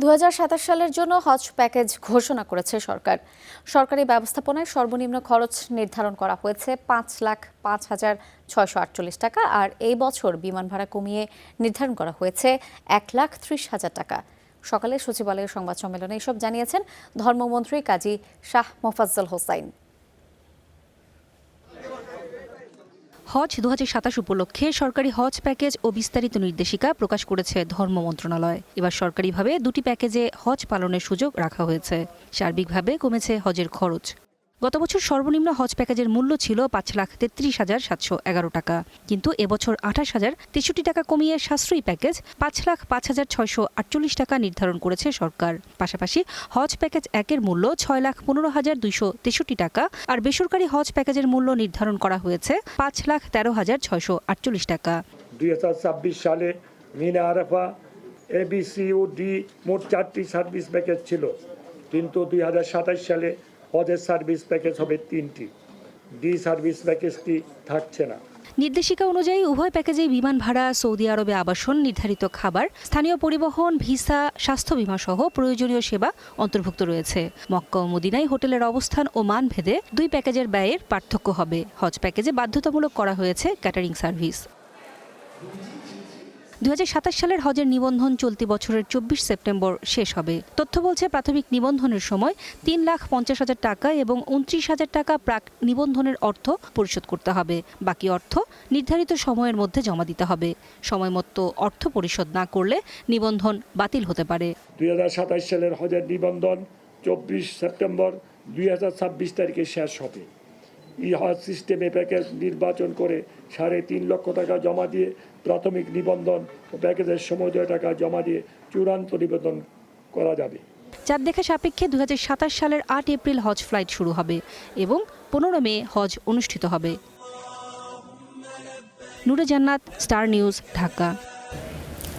2027 সালের জন্য হজ প্যাকেজ ঘোষণা করেছে সরকার। সরকারি ব্যবস্থাপনায় সর্বনিম্ন খরচ নির্ধারণ করা হয়েছে 5,05,648 টাকা, আর এই বছর বিমান ভাড়া কমিয়ে নির্ধারণ করা হয়েছে 1,30,000 টাকা। সকালে সচিবালয়ের সংবাদ সম্মেলনে এসব জানিয়েছেন ধর্মমন্ত্রী কাজী শাহ মোফাজ্জল হোসাইন। হজ 2027 উপলক্ষে সরকারি হজ প্যাকেজ ও বিস্তারিত নির্দেশিকা প্রকাশ করেছে ধর্ম মন্ত্রণালয়। এবার সরকারিভাবে দুটি প্যাকেজে হজ পালনের সুযোগ রাখা হয়েছে। সার্বিকভাবে কমেছে হজের খরচ। গত বছর সর্বনিম্ন হজ প্যাকেজের মূল্য ছিল 5,33,711 টাকা, কিন্তু এবছর 28,063 টাকা কমিয়ে সাশ্রয়ী প্যাকেজ 5,05,648 টাকা নির্ধারণ করেছে সরকার। পাশাপাশি হজ প্যাকেজ 1-এর মূল্য 6,15,263 টাকা, আর বেসরকারি হজ প্যাকেজের মূল্য নির্ধারণ করা হয়েছে 5,13,648 টাকা। 2026 সালে মিনা আরাফা, ABC ও ডি মোট 4টি সার্ভিস প্যাকেজ ছিল, কিন্তু 2027 সালে হজের সার্ভিস প্যাকেজ হবে 3টি। ডি সার্ভিস প্যাকেজটি থাকছে না। নির্দেশিকা অনুযায়ী উভয় প্যাকেজেই বিমান ভাড়া, সৌদি আরবে আবাসন, নির্ধারিত খাবার, স্থানীয় পরিবহন, ভিসা, স্বাস্থ্য বীমা সহ প্রয়োজনীয় সেবা অন্তর্ভুক্ত রয়েছে। মক্কা ও মদিনায় হোটেলের অবস্থান ও মান ভেদে দুই প্যাকেজের ব্যয়ের পার্থক্য হবে। হজ প্যাকেজে বাধ্যতামূলক করা হয়েছে ক্যাটারিং সার্ভিস। 2027 সালের হজের নিবন্ধন চলতি বছরের 24 সেপ্টেম্বর শেষ হবে। তথ্য বলছে, প্রাথমিক নিবন্ধনের সময় 3,50,000 টাকা এবং 29,000 টাকা প্রাক নিবন্ধনের অর্থ পরিশোধ করতে হবে। বাকি অর্থ নির্ধারিত সময়ের মধ্যে জমা দিতে হবে। সময়মতো অর্থ পরিশোধ না করলে নিবন্ধন বাতিল হতে পারে। 2027 সালের হজের নিবন্ধন 24 সেপ্টেম্বর 2026 তারিখে শেষ হবে। হজ সিস্টেমে প্যাকেজ নির্বাচন করে 3.5 লক্ষ টাকা জমা দিয়ে প্রাথমিক নিবন্ধন ও প্যাকেজের সময় টাকা জমা দিয়ে চূড়ান্ত নিবন্ধন করা যাবে। চাঁদ দেখা সাপেক্ষে 2027 সালের 8 এপ্রিল হজ ফ্লাইট শুরু হবে এবং 15 মে হজ অনুষ্ঠিত হবে। নূরে জান্নাত, স্টার নিউজ, ঢাকা।